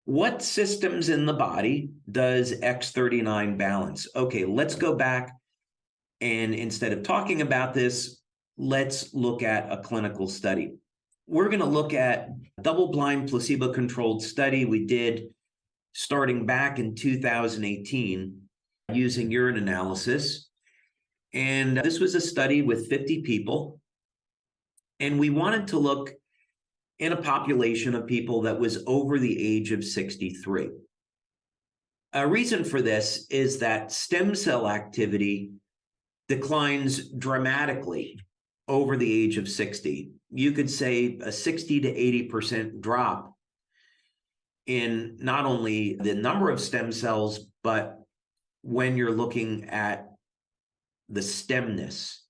What systems in the body does X39 balance? Okay, let's go back, and instead of talking about this, let's look at a clinical study. We're going to look at a double-blind placebo-controlled study we did starting back in 2018 using urine analysis. And this was a study with 50 people. And we wanted to look in a population of people that was over the age of 63. A reason for this is that stem cell activity declines dramatically over the age of 60. You could say a 60 to 80% drop in not only the number of stem cells, but when you're looking at the stemness,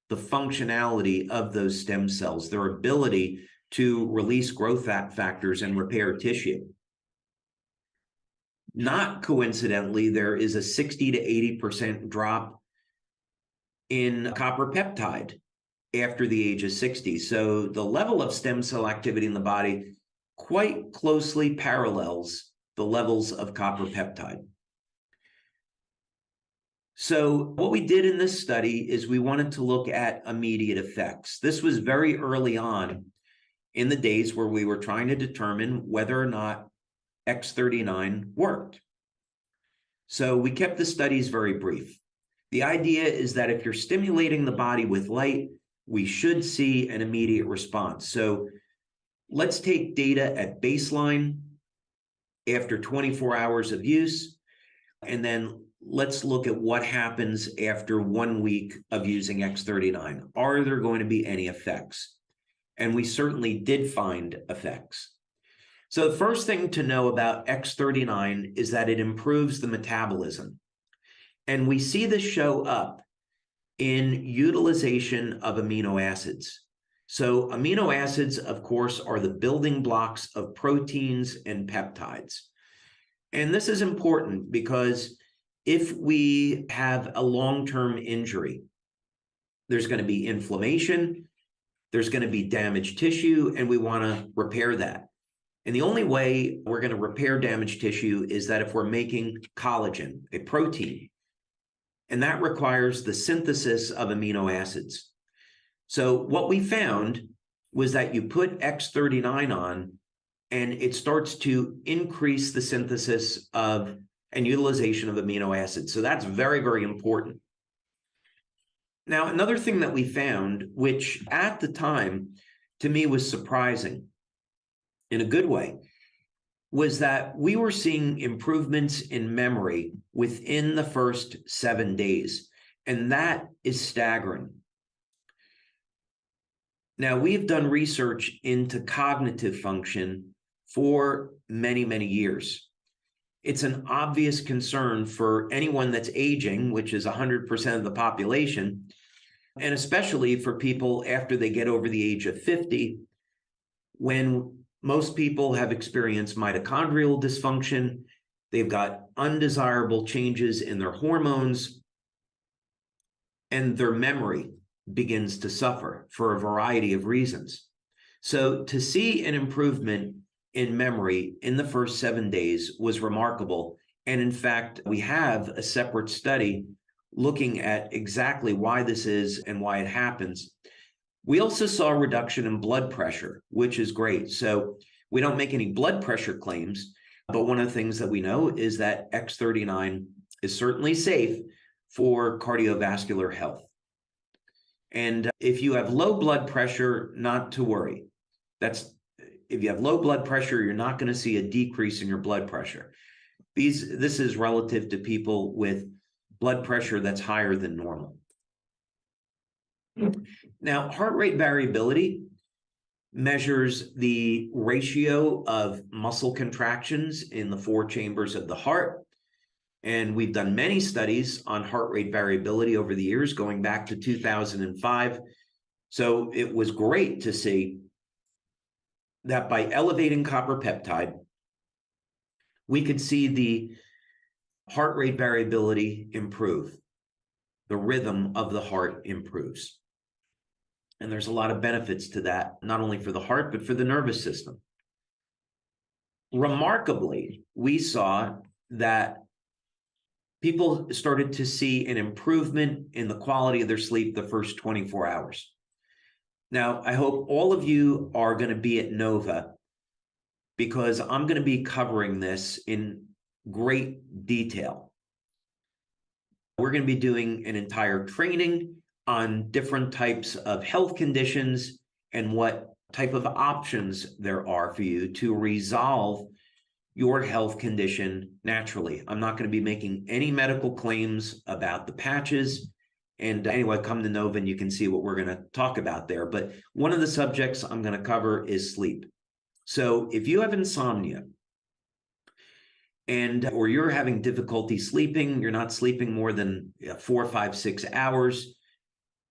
the functionality of those stem cells, their ability to release growth factors and repair tissue. Not coincidentally, there is a 60 to 80% drop in copper peptide after the age of 60. So the level of stem cell activity in the body quite closely parallels the levels of copper peptide. So what we did in this study is we wanted to look at immediate effects. This was very early on in the days where we were trying to determine whether or not X39 worked. So we kept the studies very brief. The idea is that if you're stimulating the body with light, we should see an immediate response. So let's take data at baseline after 24 hours of use, and then let's look at what happens after 1 week of using X39. Are there going to be any effects? And we certainly did find effects. So the first thing to know about X39 is that it improves the metabolism. And we see this show up in utilization of amino acids. So amino acids, of course, are the building blocks of proteins and peptides. And this is important because if we have a long-term injury, there's going to be inflammation, there's going to be damaged tissue, and we want to repair that. And the only way we're going to repair damaged tissue is that if we're making collagen, a protein, and that requires the synthesis of amino acids. So what we found was that you put X39 on, and it starts to increase the synthesis of and utilization of amino acids. So that's very, very important. Now, another thing that we found, which at the time to me was surprising in a good way, was that we were seeing improvements in memory within the first 7 days. And that is staggering. Now, we've done research into cognitive function for many, many years. It's an obvious concern for anyone that's aging, which is 100% of the population, and especially for people after they get over the age of 50, when most people have experienced mitochondrial dysfunction, they've got undesirable changes in their hormones, and their memory begins to suffer for a variety of reasons. So to see an improvement in memory in the first 7 days was remarkable. And in fact, we have a separate study looking at exactly why this is and why it happens. We also saw a reduction in blood pressure, which is great. So we don't make any blood pressure claims, but one of the things that we know is that X39 is certainly safe for cardiovascular health. And if you have low blood pressure, not to worry. If you have low blood pressure, you're not going to see a decrease in your blood pressure. This is relative to people with blood pressure that's higher than normal. Now, heart rate variability measures the ratio of muscle contractions in the 4 chambers of the heart. And we've done many studies on heart rate variability over the years, going back to 2005. So it was great to see that by elevating copper peptide, we could see the heart rate variability improve. The rhythm of the heart improves. And there's a lot of benefits to that, not only for the heart, but for the nervous system. remarkably, we saw that people started to see an improvement in the quality of their sleep the first 24 hours. Now, I hope all of you are going to be at Nova, because I'm going to be covering this in great detail. We're going to be doing an entire training on different types of health conditions and what type of options there are for you to resolve your health condition naturally. I'm not going to be making any medical claims about the patches. And anyway, come to Nova and you can see what we're going to talk about there. But one of the subjects I'm going to cover is sleep. So if you have insomnia or you're having difficulty sleeping, you're not sleeping more than 4, 5, 6 hours,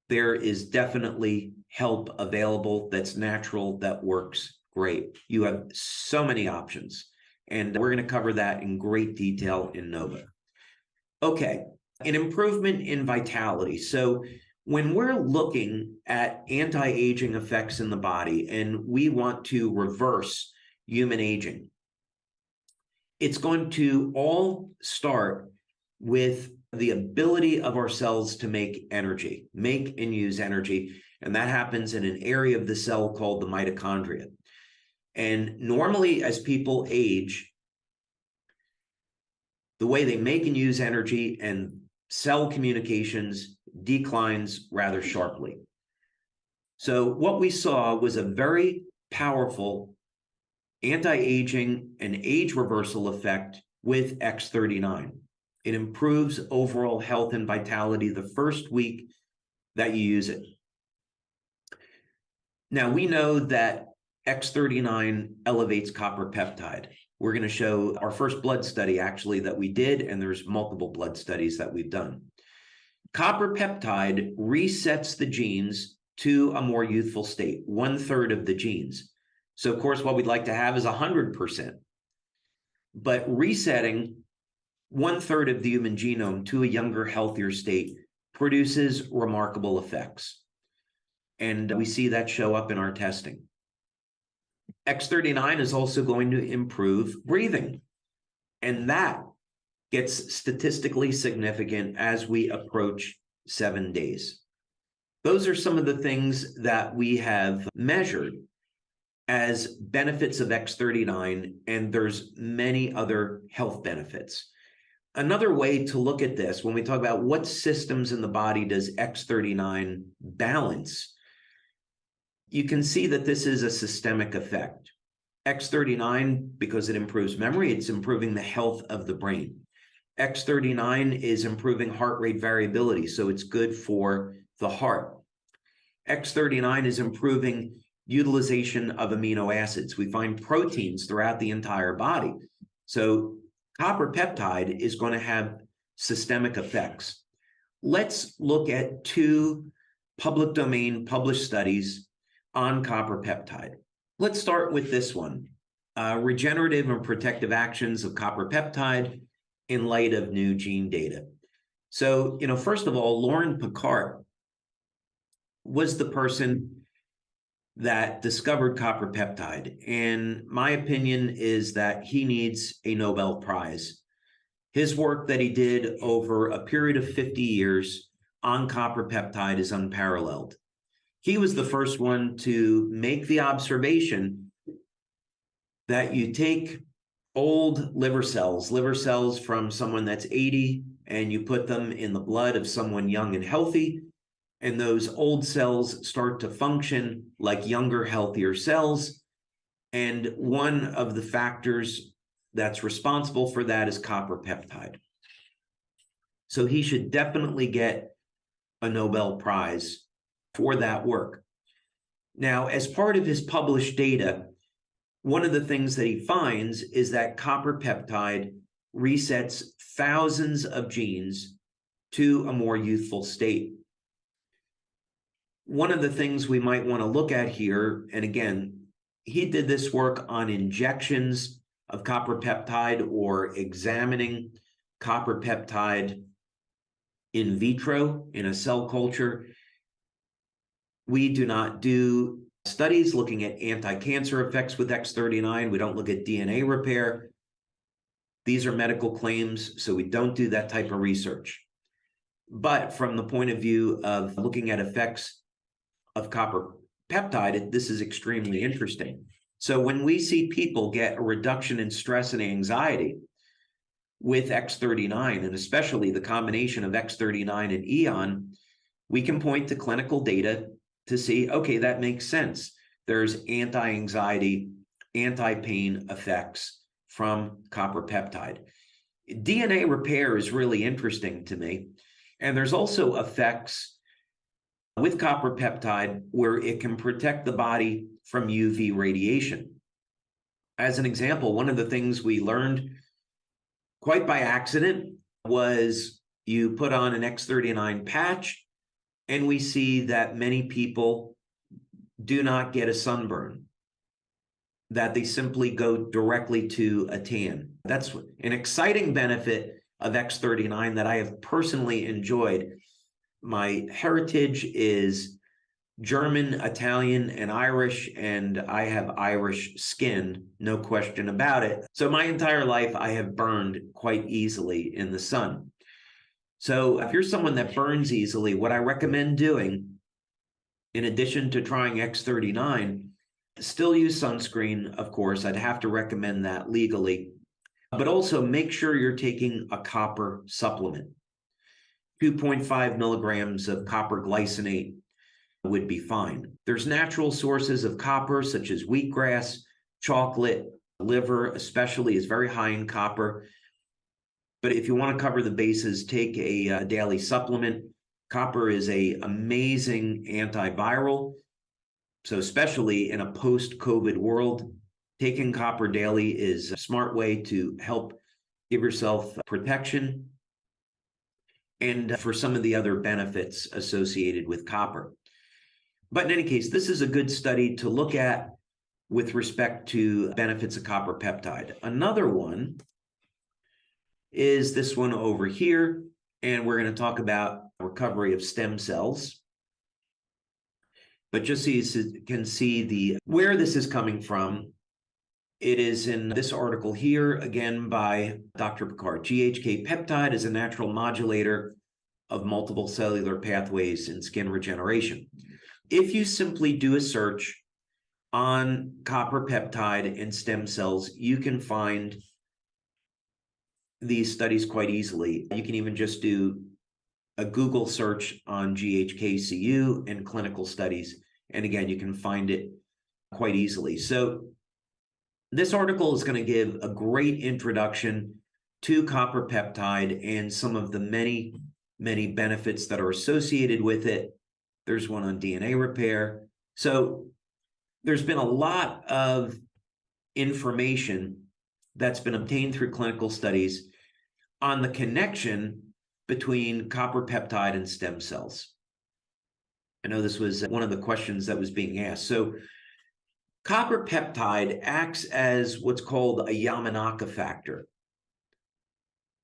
there is definitely help available that's natural, that works great. You have so many options, and we're going to cover that in great detail in Nova. Okay, an improvement in vitality. So when we're looking at anti-aging effects in the body and we want to reverse human aging, it's going to all start with the ability of our cells to make energy, make and use energy. And that happens in an area of the cell called the mitochondria. And normally, as people age, the way they make and use energy and cell communications declines rather sharply. So what we saw was a very powerful anti-aging and age reversal effect with X39. It improves overall health and vitality the first week that you use it. Now, we know that X39 elevates copper peptide. We're going to show our first blood study, actually, that we did, and there's multiple blood studies that we've done. Copper peptide resets the genes to a more youthful state, 1/3 of the genes. So, of course, what we'd like to have is 100%. But resetting 1/3 of the human genome to a younger, healthier state produces remarkable effects. And we see that show up in our testing. X39 is also going to improve breathing. And that gets statistically significant as we approach 7 days. Those are some of the things that we have measured as benefits of X39, and there's many other health benefits. Another way to look at this, when we talk about what systems in the body does X39 balance, you can see that this is a systemic effect. X39, because it improves memory, it's improving the health of the brain. X39 is improving heart rate variability, so it's good for the heart. X39 is improving utilization of amino acids. We find proteins throughout the entire body. So copper peptide is going to have systemic effects. Let's look at 2 public domain published studies on copper peptide. Let's start with this one, regenerative and protective actions of copper peptide in light of new gene data. So, first of all, Lauren Picard was the person that discovered copper peptide. And my opinion is that he needs a Nobel Prize. His work that he did over a period of 50 years on copper peptide is unparalleled. He was the first one to make the observation that you take old liver cells from someone that's 80, and you put them in the blood of someone young and healthy, and those old cells start to function like younger, healthier cells. And one of the factors that's responsible for that is copper peptide. So he should definitely get a Nobel Prize for that work. Now, as part of his published data, one of the things that he finds is that copper peptide resets thousands of genes to a more youthful state. One of the things we might want to look at here, and again, he did this work on injections of copper peptide or examining copper peptide in vitro in a cell culture. We do not do studies looking at anti-cancer effects with X39. We don't look at DNA repair. These are medical claims, so we don't do that type of research. But from the point of view of looking at effects of copper peptide, this is extremely interesting. So when we see people get a reduction in stress and anxiety with X39, and especially the combination of X39 and Eon, we can point to clinical data to see, okay, that makes sense. There's anti-anxiety, anti-pain effects from copper peptide. DNA repair is really interesting to me. And there's also effects with copper peptide where it can protect the body from UV radiation. As an example, one of the things we learned quite by accident was you put on an X39 patch, and we see that many people do not get a sunburn, that they simply go directly to a tan. That's an exciting benefit of X39 that I have personally enjoyed. My heritage is German, Italian, and Irish, and I have Irish skin, no question about it. So my entire life, I have burned quite easily in the sun. So if you're someone that burns easily, what I recommend doing, in addition to trying X39, still use sunscreen, of course. I'd have to recommend that legally, but also make sure you're taking a copper supplement. 2.5 milligrams of copper glycinate would be fine. There's natural sources of copper, such as wheatgrass, chocolate, liver, especially, is very high in copper. But if you want to cover the bases, take a daily supplement. Copper is an amazing antiviral. So especially in a post-COVID world, taking copper daily is a smart way to help give yourself protection and for some of the other benefits associated with copper. But in any case, this is a good study to look at with respect to benefits of copper peptide. Another one is this one over here, and we're going to talk about recovery of stem cells. But just so you can see where this is coming from, it is in this article here, again by Dr. Picard. GHK peptide is a natural modulator of multiple cellular pathways in skin regeneration. If you simply do a search on copper peptide and stem cells, you can find these studies quite easily. You can even just do a Google search on GHKCU and clinical studies. And again, you can find it quite easily. So this article is going to give a great introduction to copper peptide and some of the many, many benefits that are associated with it. There's one on DNA repair. So there's been a lot of information that's been obtained through clinical studies on the connection between copper peptide and stem cells. I know this was one of the questions that was being asked. So copper peptide acts as what's called a Yamanaka factor.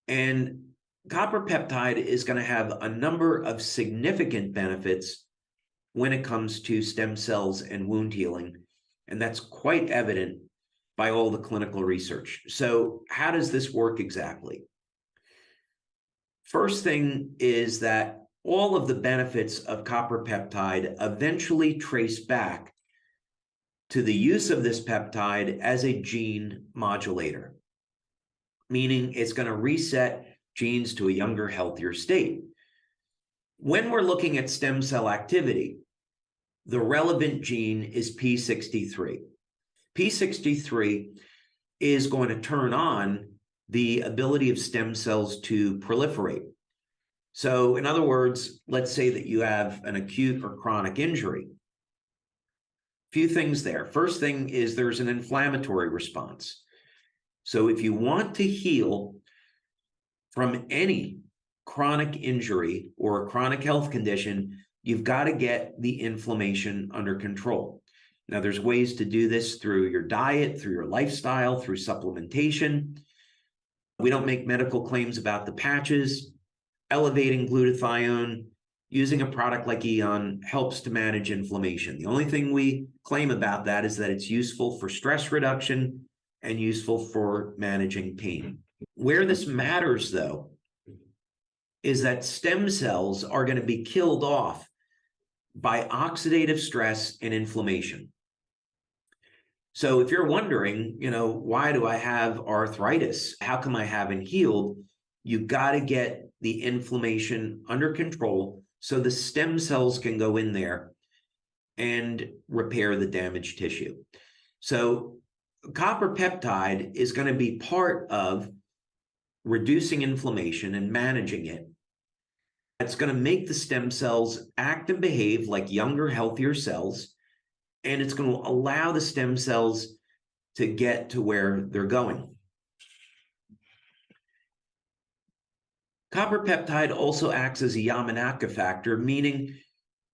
And copper peptide is going to have a number of significant benefits when it comes to stem cells and wound healing. And that's quite evident by all the clinical research. So how does this work exactly? First thing is that all of the benefits of copper peptide eventually trace back to the use of this peptide as a gene modulator, meaning it's going to reset genes to a younger, healthier state. When we're looking at stem cell activity, the relevant gene is P63. P63 is going to turn on the ability of stem cells to proliferate. So in other words, let's say that you have an acute or chronic injury. Few things there. First thing is there's an inflammatory response. So if you want to heal from any chronic injury or a chronic health condition, you've got to get the inflammation under control. Now, there's ways to do this through your diet, through your lifestyle, through supplementation. We don't make medical claims about the patches. Elevating glutathione using a product like Eon helps to manage inflammation. The only thing we claim about that is that it's useful for stress reduction and useful for managing pain. Where this matters, though, is that stem cells are going to be killed off by oxidative stress and inflammation. So if you're wondering, why do I have arthritis? How come I haven't healed? You got to get the inflammation under control so the stem cells can go in there and repair the damaged tissue. So copper peptide is going to be part of reducing inflammation and managing it. It's going to make the stem cells act and behave like younger, healthier cells, and it's going to allow the stem cells to get to where they're going. Copper peptide also acts as a Yamanaka factor, meaning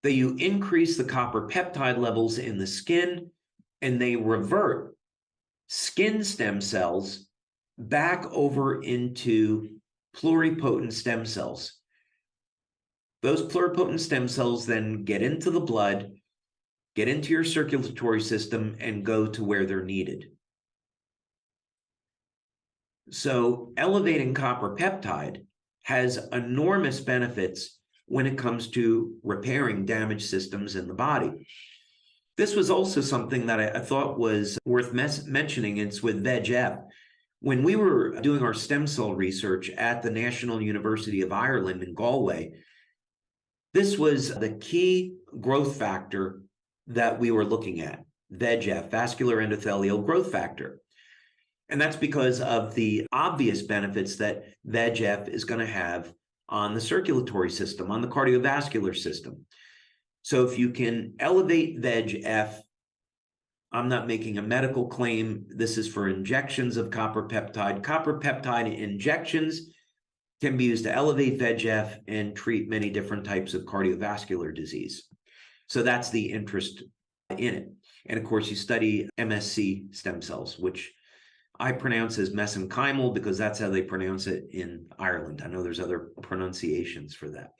that you increase the copper peptide levels in the skin, and they revert skin stem cells back over into pluripotent stem cells. Those pluripotent stem cells then get into the blood, get into your circulatory system, and go to where they're needed. So elevating copper peptide has enormous benefits when it comes to repairing damaged systems in the body. This was also something that I thought was worth mentioning. It's with VEGF. When we were doing our stem cell research at the National University of Ireland in Galway, this was the key growth factor that we were looking at, VEGF, vascular endothelial growth factor. And that's because of the obvious benefits that VEGF is going to have on the circulatory system, on the cardiovascular system. So if you can elevate VEGF, I'm not making a medical claim. This is for injections of copper peptide. Copper peptide injections can be used to elevate VEGF and treat many different types of cardiovascular disease. So that's the interest in it. And of course, you study MSC stem cells, which I pronounce as mesenchymal because that's how they pronounce it in Ireland. I know there's other pronunciations for that.